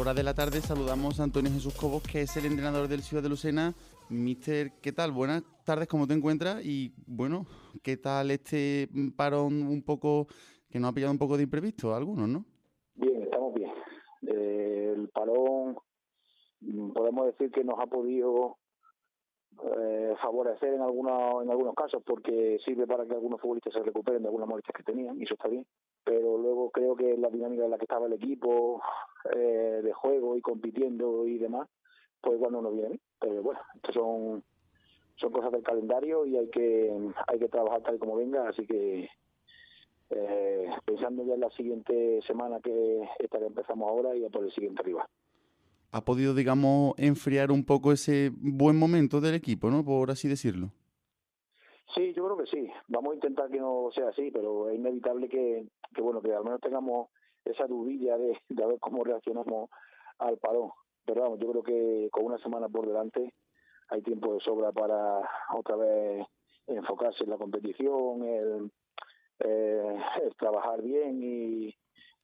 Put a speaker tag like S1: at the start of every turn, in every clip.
S1: hora de la tarde saludamos a Antonio Jesús Cobos, que es el entrenador del Ciudad de Lucena. Mister, ¿qué tal? Buenas tardes, ¿cómo te encuentras? Y bueno, ¿qué tal este parón un poco que nos ha pillado un poco de imprevisto a algunos, ¿no?
S2: Bien, estamos bien. El parón podemos decir que nos ha podido favorecer en algunos casos, porque sirve para que algunos futbolistas se recuperen de algunas molestias que tenían, y eso está bien. Pero luego creo que la dinámica en la que estaba el equipo, de juego y compitiendo y demás, pues cuando no viene. Pero bueno, estas son cosas del calendario y hay que trabajar tal y como venga, así que pensando ya en la siguiente semana, que esta que empezamos ahora, y a por el siguiente rival.
S1: Ha podido, digamos, enfriar un poco ese buen momento del equipo, ¿no? Por así decirlo.
S2: Sí, yo creo que sí. Vamos a intentar que no sea así, pero es inevitable que bueno, que al menos tengamos esa dudilla de a ver cómo reaccionamos al parón. Pero vamos, yo creo que con una semana por delante hay tiempo de sobra para otra vez enfocarse en la competición, el trabajar bien y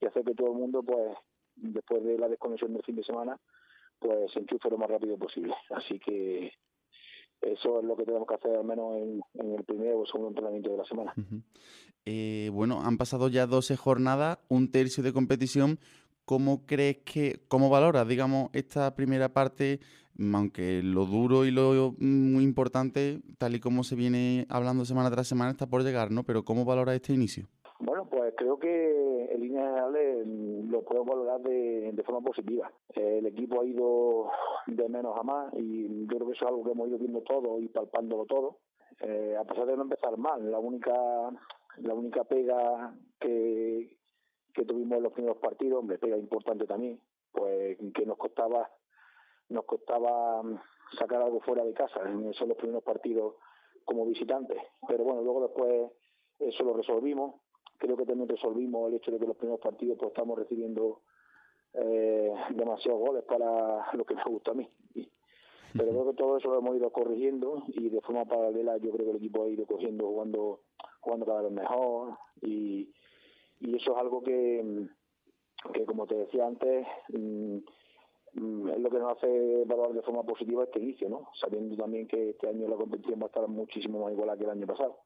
S2: hacer que todo el mundo, pues, después de la desconexión del fin de semana, pues se enchufe lo más rápido posible. Así que eso es lo que tenemos que hacer, al menos en el primer o segundo entrenamiento de la semana.
S1: Ujú. Bueno, han pasado ya 12 jornadas, un tercio de competición. ¿Cómo valoras, digamos, esta primera parte, aunque lo duro y lo muy importante, tal y como se viene hablando semana tras semana, está por llegar, ¿no? Pero ¿cómo valoras este inicio?
S2: Bueno, pues creo que en líneas generales lo puedo valorar de forma positiva. El equipo ha ido de menos a más y yo creo que eso es algo que hemos ido viendo todo y palpándolo todo. A pesar de no empezar mal, la única pega que tuvimos en los primeros partidos, hombre, pega importante también, pues que nos costaba sacar algo fuera de casa en esos los primeros partidos como visitantes. Pero bueno, luego después eso lo resolvimos. Creo que también resolvimos el hecho de que los primeros partidos pues estamos recibiendo demasiados goles para lo que me gusta a mí. Pero creo que todo eso lo hemos ido corrigiendo y de forma paralela yo creo que el equipo ha ido cogiendo, jugando cada vez mejor, y eso es algo que como te decía antes, es lo que nos hace valorar de forma positiva este inicio, ¿no? Sabiendo también que este año la competición va a estar muchísimo más igualada que el año pasado,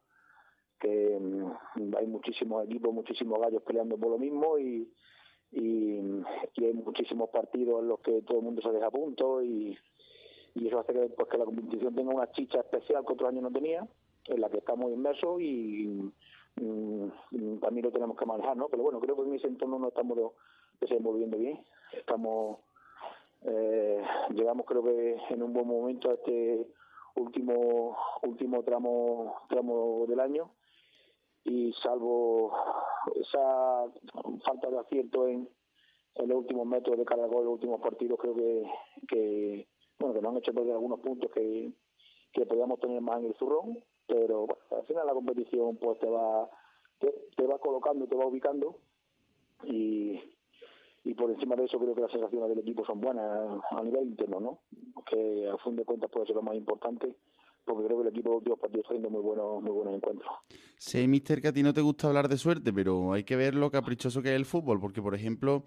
S2: que hay muchísimos equipos, muchísimos gallos peleando por lo mismo, y hay muchísimos partidos en los que todo el mundo se deja a punto, y eso hace que la competición tenga una chicha especial que otros años no tenía, en la que estamos inmersos, y también lo tenemos que manejar, ¿no? Pero bueno, creo que en ese entorno nos estamos desenvolviendo bien. Llegamos, creo que en un buen momento, a este último tramo del año, y salvo esa falta de acierto en los últimos metros de cada gol, los últimos partidos, creo que bueno, que nos han hecho perder algunos puntos que podíamos tener más en el zurrón. Pero bueno, al final la competición pues te va colocando, te va ubicando, y por encima de eso creo que las sensaciones del equipo son buenas a nivel interno, ¿no? Que al fin de cuentas puede ser lo más importante, porque creo que el equipo de los últimos partidos está haciendo muy buenos encuentros.
S1: Sé, mister, que a ti no te gusta hablar de suerte, pero hay que ver lo caprichoso que es el fútbol, porque, por ejemplo,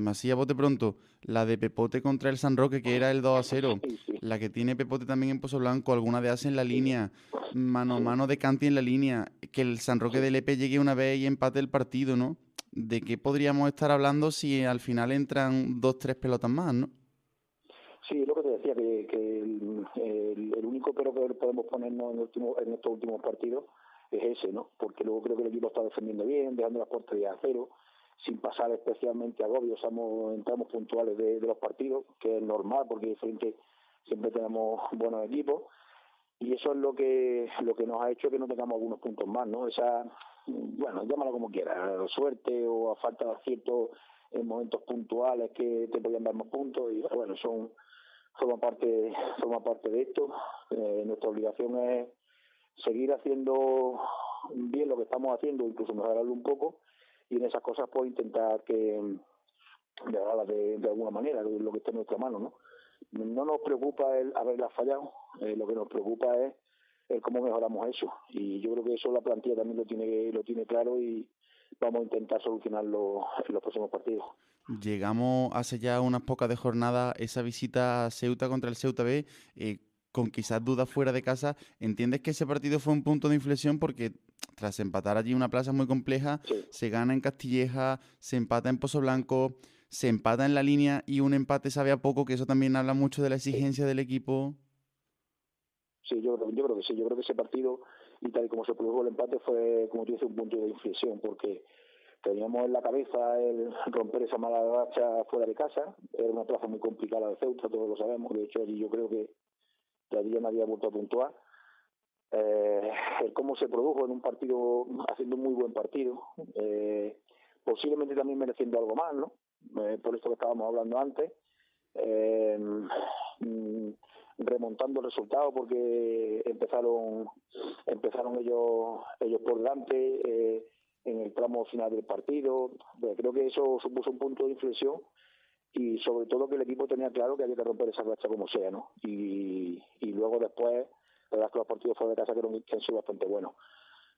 S1: así a bote pronto, la de Pepote contra el San Roque, que era el 2-0,
S2: Sí, sí,
S1: la que tiene Pepote también en Pozo Blanco, alguna de Ace en la
S2: sí,
S1: línea, mano a
S2: sí,
S1: mano de Canti en la línea, que el San Roque
S2: sí.
S1: de Lepe llegue una vez y empate el partido, ¿no? ¿De qué podríamos estar hablando si al final entran dos, tres pelotas más, ¿no?
S2: Sí, es lo que te decía, que el único pero que podemos ponernos en estos últimos partidos es ese, ¿no? Porque luego creo que el equipo está defendiendo bien, dejando las porterías a cero, sin pasar especialmente agobios. Entramos puntuales de los partidos, que es normal, porque frente siempre tenemos buenos equipos, y eso es lo que nos ha hecho que no tengamos algunos puntos más, ¿no? Bueno, llámalo como quieras, suerte o a falta de acierto en momentos puntuales que te podían dar más puntos, y bueno, forma parte de esto. Nuestra obligación es seguir haciendo bien lo que estamos haciendo, incluso mejorarlo un poco, y en esas cosas pues intentar mejorarlas de alguna manera, lo que esté en nuestra mano, ¿no? No nos preocupa el haberlas fallado, lo que nos preocupa es el cómo mejoramos eso, y yo creo que eso la plantilla también lo tiene claro, y vamos a intentar solucionarlo en los próximos partidos.
S1: Llegamos hace ya unas pocas de jornada esa visita a Ceuta contra el Ceuta B, con quizás dudas fuera de casa. ¿Entiendes que ese partido fue un punto de inflexión porque tras empatar allí una plaza muy compleja,
S2: Sí,
S1: se gana en Castilleja, se empata en Pozoblanco, se empata en La Línea y un empate sabe a poco, que eso también habla mucho de la
S2: sí,
S1: exigencia del equipo?
S2: sí, yo creo que sí, yo creo que ese partido, y tal y como se produjo el empate, fue, como tú dices, un punto de inflexión, porque teníamos en la cabeza el romper esa mala racha fuera de casa. Era una plaza muy complicada de Ceuta, todos lo sabemos. De hecho, allí yo creo que de allí ya nadie ha vuelto a puntuar. El cómo se produjo en un partido, haciendo un muy buen partido, posiblemente también mereciendo algo más, ¿no? Por esto que estábamos hablando antes, eh, mm, remontando el resultado porque empezaron ellos por delante en el tramo final del partido. Pues creo que eso supuso un punto de inflexión y sobre todo que el equipo tenía claro que había que romper esa racha como sea, ¿no? Y luego después, la verdad es que los partidos fuera de casa creo que han sido bastante buenos.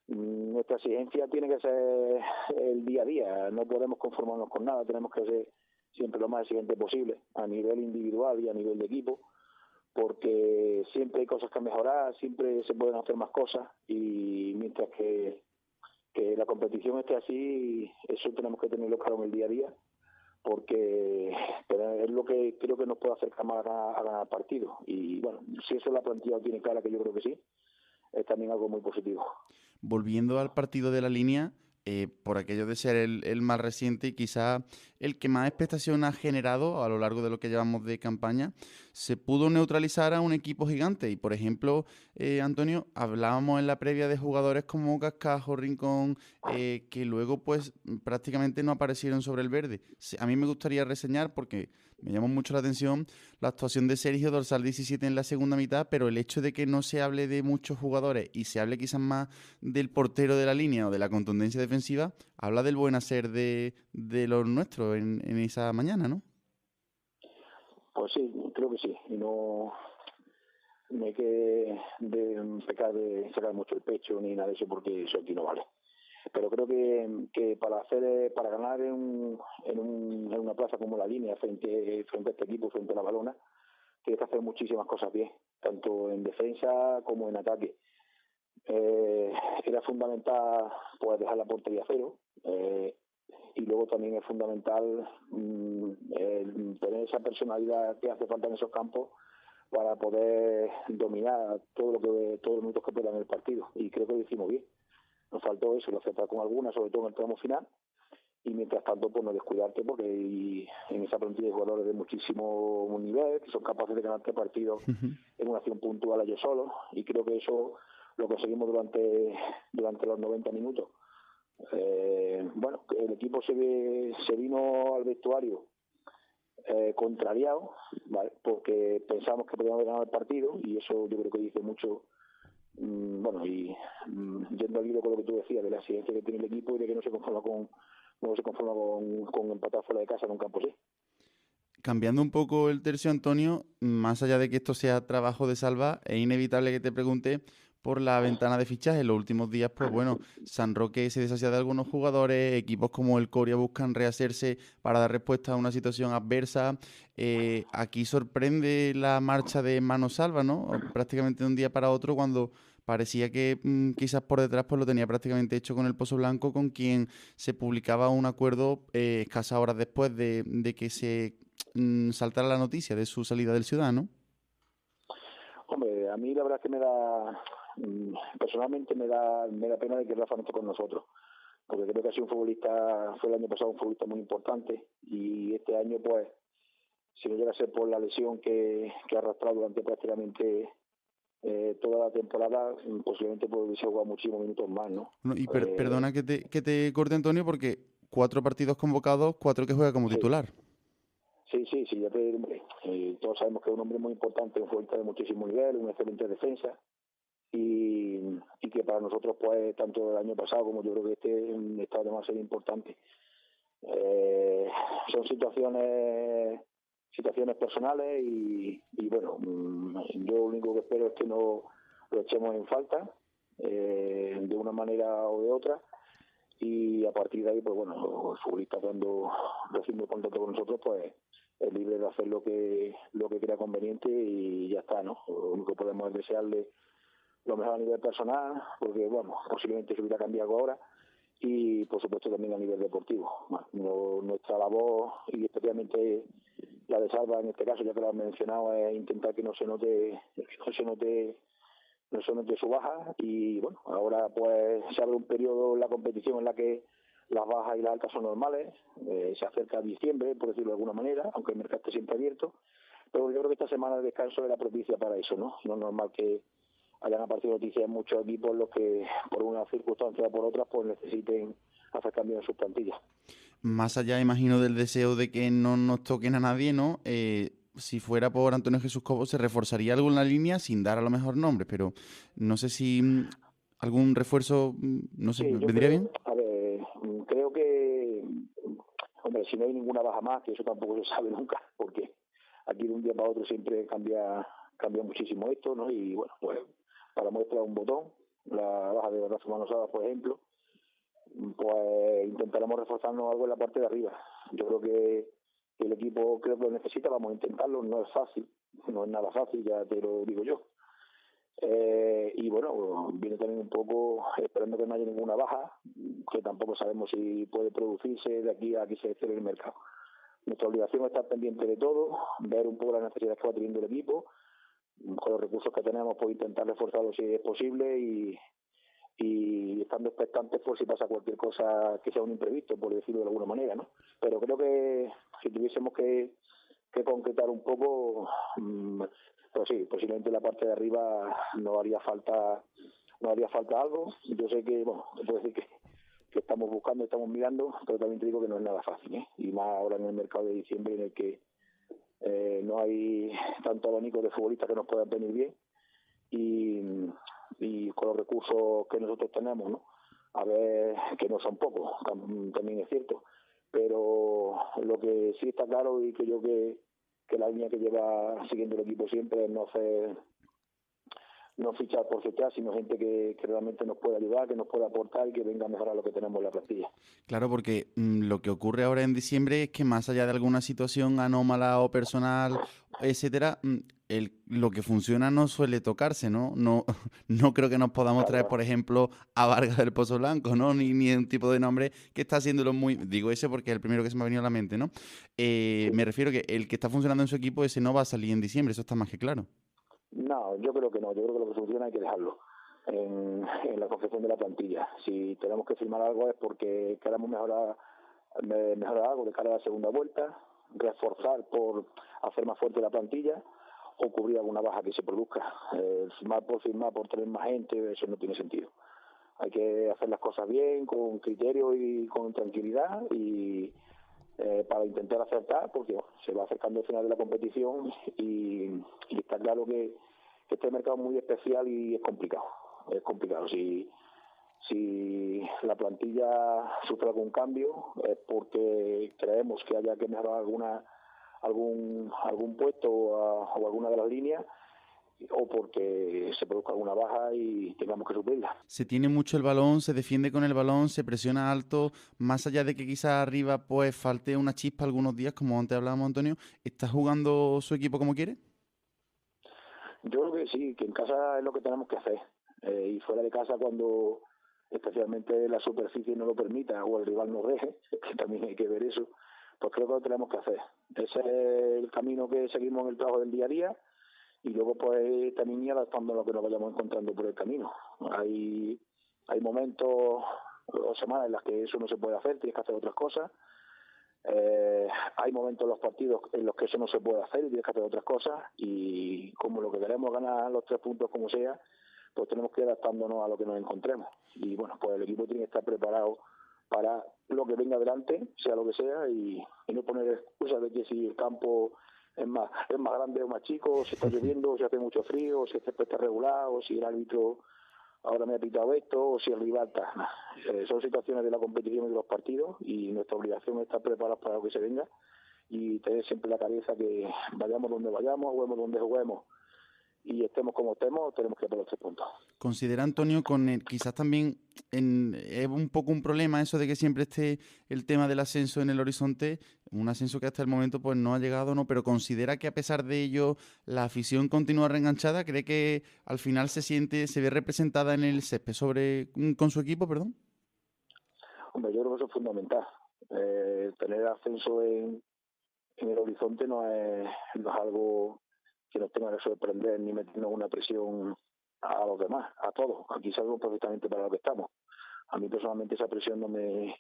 S2: Nuestra exigencia tiene que ser el día a día, no podemos conformarnos con nada, tenemos que ser siempre lo más exigente posible, a nivel individual y a nivel de equipo, porque siempre hay cosas que mejorar, siempre se pueden hacer más cosas y mientras que la competición esté así, eso tenemos que tenerlo claro en el día a día porque es lo que creo que nos puede acercar más a ganar partidos. Y bueno, si eso la plantilla lo tiene clara, que yo creo que sí, es también algo muy positivo.
S1: Volviendo al partido de La Línea, por aquello de ser el más reciente y quizá el que más expectación ha generado a lo largo de lo que llevamos de campaña, se pudo neutralizar a un equipo gigante. Y por ejemplo, Antonio, hablábamos en la previa de jugadores como Cascajo, Rincón, que luego pues prácticamente no aparecieron sobre el verde. A mí me gustaría reseñar porque me llamó mucho la atención la actuación de Sergio, dorsal 17 en la segunda mitad, pero el hecho de que no se hable de muchos jugadores y se hable quizás más del portero de la línea o de la contundencia defensiva, habla del buen hacer de los nuestros en esa mañana, ¿no?
S2: Pues sí, creo que sí. Y no hay que pecar de sacar mucho el pecho ni nada de eso porque eso aquí no vale. Pero creo que para ganar en una plaza como la línea frente a este equipo, frente a la balona, tienes que hacer muchísimas cosas bien, tanto en defensa como en ataque. Eh, Era fundamental pues dejar la portería cero y luego también es fundamental tener esa personalidad que hace falta en esos campos para poder dominar todos los minutos que puedan en el partido y creo que lo hicimos bien. Nos faltó eso, lo aceptar con algunas, sobre todo en el tramo final y mientras tanto pues no descuidarte porque hay en esa plantilla de jugadores de muchísimo nivel que son capaces de ganarte partidos en una acción puntual a ellos solos y creo que eso lo conseguimos durante los 90 minutos. Bueno, el equipo se vino al vestuario contrariado, ¿vale? Porque pensamos que podíamos haber ganado el partido y eso yo creo que dice mucho. Bueno, y yendo al hilo con lo que tú decías de la exigencia que tiene el equipo y de que no se conforma con empatar fuera de casa en un campo así.
S1: Cambiando un poco el tercio, Antonio, más allá de que esto sea trabajo de salva, es inevitable que te pregunte por la ventana de fichaje. En los últimos días, pues bueno, San Roque se deshacía de algunos jugadores, equipos como el Coria buscan rehacerse para dar respuesta a una situación adversa. Aquí sorprende la marcha de Mano Salva, ¿no? Prácticamente de un día para otro, cuando parecía que quizás por detrás pues lo tenía prácticamente hecho con el Pozo Blanco, con quien se publicaba un acuerdo escasas horas después de que se saltara la noticia de su salida del Ciudad, ¿no?
S2: Hombre, a mí la verdad es que personalmente me da pena de que Rafa no esté con nosotros, porque creo que ha sido un futbolista, fue el año pasado un futbolista muy importante y este año pues si no llega a ser por la lesión que ha arrastrado durante prácticamente toda la temporada, posiblemente pues hubiese jugado muchísimos minutos más, ¿no?
S1: Bueno, y perdona que te corte, Antonio, porque 4 partidos convocados, 4 que juega como
S2: Sí,
S1: titular.
S2: sí, ya te hombre, todos sabemos que es un hombre muy importante, un futbolista de muchísimo nivel, una excelente defensa y que para nosotros pues tanto el año pasado como yo creo que este está de más ser importante. Son situaciones personales y bueno, yo lo único que espero es que no lo echemos en falta de una manera o de otra y a partir de ahí, pues bueno, el futbolista cuando recibe contacto con nosotros, pues es libre de hacer lo que crea conveniente y ya está, ¿no? Lo único que podemos es desearle lo mejor a nivel personal, porque bueno, posiblemente se hubiera cambiado ahora, y por supuesto también a nivel deportivo. Bueno, nuestra labor, y especialmente la de Salva en este caso, ya que lo has mencionado, es intentar que no se note su baja, y bueno, ahora pues se abre un periodo en la competición en la que las bajas y las altas son normales, se acerca diciembre, por decirlo de alguna manera, aunque el mercado esté siempre abierto, pero yo creo que esta semana de descanso era propicia para eso, ¿no? No es normal que hayan aparecido noticias en muchos equipos los que por una circunstancia o por otra pues necesiten hacer cambios en sus plantillas.
S1: Más allá, imagino, del deseo de que no nos toquen a nadie, ¿no? Si fuera por Antonio Jesús Cobo, se reforzaría algo en la línea sin dar a lo mejor nombres, pero no sé si algún refuerzo, no sé,
S2: Sí, yo
S1: ¿vendría
S2: creo,
S1: bien?
S2: a ver, creo que, hombre, si no hay ninguna baja más, que eso tampoco se sabe nunca, porque aquí de un día para otro siempre cambia muchísimo esto, ¿no? Y bueno, pues para muestra un botón, la baja de Rafa Manosada, por ejemplo, pues intentaremos reforzarnos algo en la parte de arriba. Yo creo que el equipo creo que lo necesita, vamos a intentarlo, no es fácil, no es nada fácil, ya te lo digo yo. Y bueno, viene también un poco esperando que no haya ninguna baja, que tampoco sabemos si puede producirse de aquí a que se cierre el mercado. Nuestra obligación es estar pendiente de todo, ver un poco las necesidades que va teniendo el equipo, con los recursos que tenemos, pues intentar reforzarlo si es posible y estando expectantes por si pasa cualquier cosa que sea un imprevisto, por decirlo de alguna manera, ¿no? Pero creo que si tuviésemos que concretar un poco, pues sí, posiblemente la parte de arriba no haría falta algo. Yo sé que, bueno, te puedo decir que estamos buscando, estamos mirando, pero también te digo que no es nada fácil, ¿eh? Y más ahora en el mercado de diciembre en el que no hay tanto abanico de futbolistas que nos puedan venir bien y con los recursos que nosotros tenemos, ¿no? A ver, que no son pocos, también es cierto, pero lo que sí está claro y que yo que la línea que lleva siguiendo el equipo siempre es no fichar por fichar, sino gente que realmente nos pueda ayudar, que nos pueda aportar y que venga a mejorar lo que tenemos en la plantilla.
S1: Claro, porque lo que ocurre ahora en diciembre es que más allá de alguna situación anómala o personal, etcétera, lo que funciona no suele tocarse, ¿no? No, no creo que nos podamos
S2: Claro,
S1: traer, por ejemplo, a Vargas del Pozo Blanco, ¿no? Ni un tipo de nombre que está haciéndolo muy... Digo ese porque es el primero que se me ha venido a la mente, ¿no?
S2: sí.
S1: Me refiero que el que está funcionando en su equipo, ese no va a salir en diciembre, eso está más que claro.
S2: No, yo creo que no. Yo creo que lo que funciona hay que dejarlo en la confección de la plantilla. Si tenemos que firmar algo es porque queremos mejorar algo de cara a la segunda vuelta, reforzar por hacer más fuerte la plantilla o cubrir alguna baja que se produzca. Firmar por tener más gente, eso no tiene sentido. Hay que hacer las cosas bien, con criterio y con tranquilidad y para intentar acertar, porque bueno, se va acercando el final de la competición y está claro que este mercado es muy especial y es complicado. Es complicado. Si la plantilla sufre algún cambio es porque creemos que haya que mejorar algún puesto o alguna de las líneas o porque se produzca alguna baja y tengamos que suplirla.
S1: Se tiene mucho el balón, se defiende con el balón, se presiona alto, más allá de que quizás arriba pues falte una chispa algunos días, como antes hablábamos, Antonio, ¿está jugando su equipo como quiere?
S2: Yo creo que sí, que en casa es lo que tenemos que hacer y fuera de casa cuando especialmente la superficie no lo permita o el rival nos deje, que también hay que ver eso, pues creo que lo tenemos que hacer. Ese es el camino que seguimos en el trabajo del día a día y luego pues también ir adaptando a lo que nos vayamos encontrando por el camino. Hay momentos o semanas en las que eso no se puede hacer, tienes que hacer otras cosas. Hay momentos en los partidos en los que eso no se puede hacer y tienes que hacer otras cosas y como lo que queremos ganar los 3 puntos como sea, pues tenemos que ir adaptándonos a lo que nos encontremos y bueno, pues el equipo tiene que estar preparado para lo que venga adelante, sea lo que sea y no poner excusas de que si el campo es más grande o más chico, o si está lloviendo, o si hace mucho frío, o si el césped está regular, o si el árbitro ahora me ha pitado esto, o si el rival está. Son situaciones de la competición y de los partidos y nuestra obligación es estar preparados para lo que se venga y tener siempre la cabeza que vayamos donde vayamos, juguemos donde juguemos y estemos como estemos, tenemos que ir por los 3 puntos.
S1: Considera Antonio con quizás también es un poco un problema eso de que siempre esté el tema del ascenso en el horizonte, un ascenso que hasta el momento pues no ha llegado, ¿no? Pero considera que a pesar de ello la afición continúa reenganchada, ¿cree que al final se ve representada en el césped con su equipo, perdón?
S2: Hombre, yo creo que eso es fundamental. Tener ascenso en el horizonte no es algo que nos tenga que sorprender ni meternos una presión a los demás, a todos. Aquí sabemos perfectamente para lo que estamos. A mí personalmente esa presión no es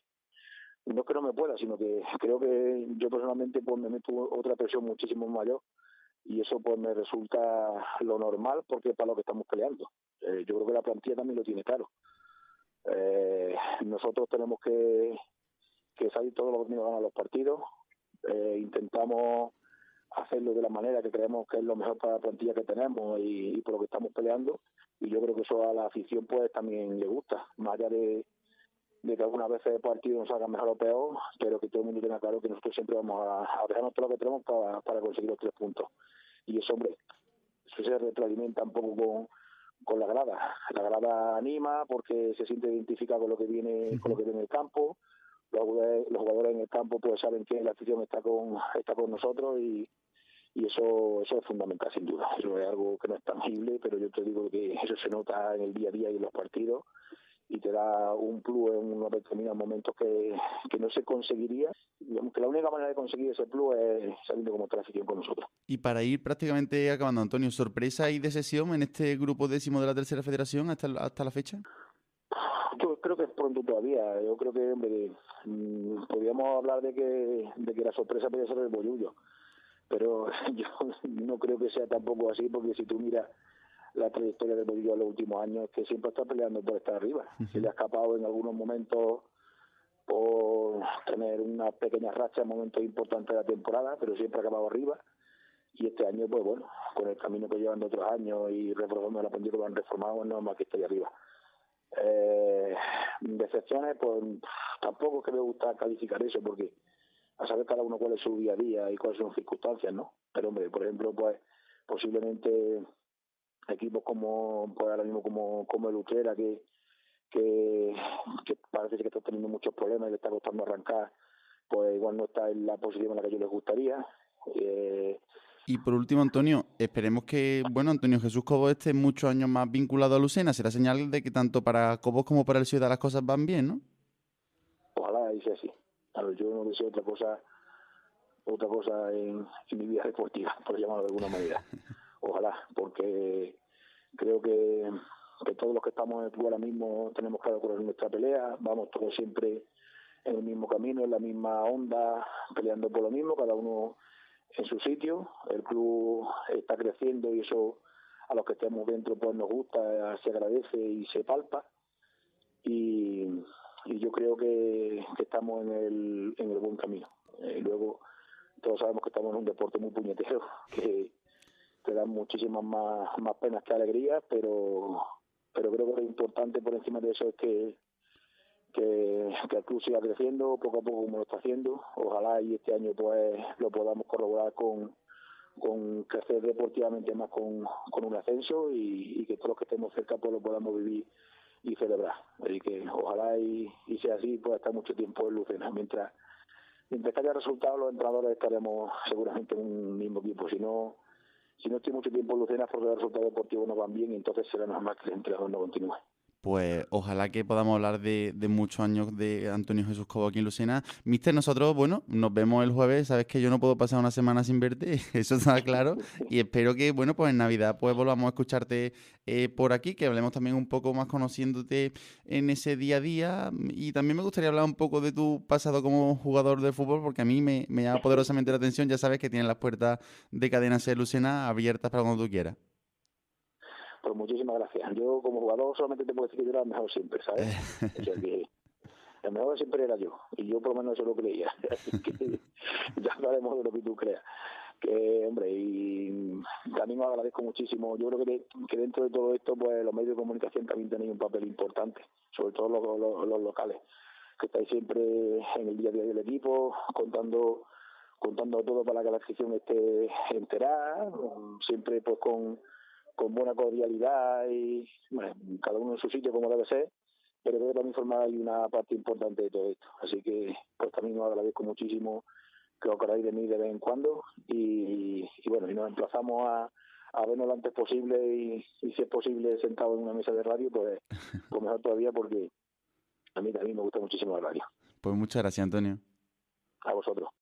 S2: que no me pueda, sino que creo que yo personalmente pues me meto otra presión muchísimo mayor y eso pues me resulta lo normal porque es para lo que estamos peleando. Yo creo que la plantilla también lo tiene claro. Nosotros tenemos que salir todos los domingos a ganar los partidos. Intentamos hacerlo de la manera que creemos que es lo mejor para la plantilla que tenemos y por lo que estamos peleando. Y yo creo que eso a la afición pues también le gusta, más allá de que algunas veces el partido nos haga mejor o peor, pero que todo el mundo tenga claro que nosotros siempre vamos a dejarnos todo lo que tenemos para conseguir los 3 puntos. Y eso, hombre, eso se retroalimenta un poco con la grada. La grada anima porque se siente identificada con lo que viene, con lo que viene en el campo. Los jugadores en el campo pues saben que la afición está con nosotros y eso es fundamental sin duda. Eso es algo que no es tangible, pero yo te digo que eso se nota en el día a día y en los partidos y te da un plus en unos determinados momentos que no se conseguiría. Digamos que la única manera de conseguir ese plus es saliendo como otra afición con nosotros.
S1: Y para ir prácticamente acabando, Antonio, ¿sorpresa y decisión en este grupo décimo de la Tercera Federación hasta la fecha?
S2: Yo creo que es pronto todavía. Yo creo que hombre, podríamos hablar de que la sorpresa puede ser el Bollullo, pero yo no creo que sea tampoco así, porque si tú miras la trayectoria del Bollullo en los últimos años, que siempre está peleando por estar arriba. Se le ha escapado en algunos momentos por tener una pequeña racha en momentos importantes de la temporada, pero siempre ha acabado arriba. Y este año, pues bueno, con el camino que llevan de otros años y reformando la plantilla que lo han reformado, no es más que estar arriba. Decepciones, pues tampoco es que me gusta calificar eso, porque a saber cada uno cuál es su día a día y cuáles son sus circunstancias, ¿no? Pero hombre, por ejemplo, pues posiblemente equipos como pues ahora mismo como el Utrera que parece que está teniendo muchos problemas y le está costando arrancar, pues igual no está en la posición en la que yo les gustaría.
S1: Y por último, Antonio, esperemos que, bueno, Antonio Jesús Cobos esté muchos años más vinculado a Lucena. Será señal de que tanto para Cobos como para el Ciudad las cosas van bien, ¿no?
S2: Ojalá y sea así. Claro, yo no deseo otra cosa en mi vida deportiva, por llamarlo de alguna manera. Ojalá, porque creo que todos los que estamos en el club ahora mismo tenemos claro cuál es nuestra pelea, vamos todos siempre en el mismo camino, en la misma onda, peleando por lo mismo, cada uno en su sitio. El club está creciendo y eso a los que estemos dentro pues nos gusta, se agradece y se palpa. Y, y yo creo que estamos en el buen camino. Luego, todos sabemos que estamos en un deporte muy puñetero, que te dan muchísimas más penas que alegrías, pero creo que lo importante por encima de eso es que el club siga creciendo poco a poco como lo está haciendo. Ojalá y este año pues lo podamos corroborar con crecer deportivamente más con un ascenso y que todos los que estemos cerca pues lo podamos vivir y celebrar. Así que ojalá y sea así, pues estar mucho tiempo en Lucena. Mientras que haya resultados, los entrenadores estaremos seguramente en un mismo equipo. Si no estoy mucho tiempo en Lucena, porque los resultados deportivos no van bien, y entonces será normal que el entrenador no continúe.
S1: Pues ojalá que podamos hablar de muchos años de Antonio Jesús Cobo aquí en Lucena. Mister, nosotros, bueno, nos vemos el jueves. Sabes que yo no puedo pasar una semana sin verte, eso está claro. Y espero que, bueno, pues en Navidad pues volvamos a escucharte por aquí, que hablemos también un poco más conociéndote en ese día a día. Y también me gustaría hablar un poco de tu pasado como jugador de fútbol, porque a mí me llama poderosamente la atención. Ya sabes que tienes las puertas de Cadena Ser Lucena abiertas para cuando tú quieras.
S2: Pues muchísimas gracias. Yo como jugador solamente te puedo decir que yo era el mejor siempre, ¿sabes? O sea que el mejor siempre era yo, y yo por lo menos eso lo creía. Así que ya hablaremos de lo que tú creas. Que, hombre, y también os agradezco muchísimo. Yo creo que dentro de todo esto, pues los medios de comunicación también tenéis un papel importante, sobre todo los locales, que estáis siempre en el día a día del equipo, contando todo para que la afición esté enterada, siempre pues con buena cordialidad y bueno, cada uno en su sitio como debe ser. pero creo que también forma ahí una parte importante de todo esto. Así que pues también os agradezco muchísimo que os acordáis de mí de vez en cuando y bueno, y nos emplazamos a vernos lo antes posible y si es posible sentado en una mesa de radio, pues mejor todavía porque a mí también me gusta muchísimo la radio.
S1: Pues muchas gracias, Antonio.
S2: A vosotros.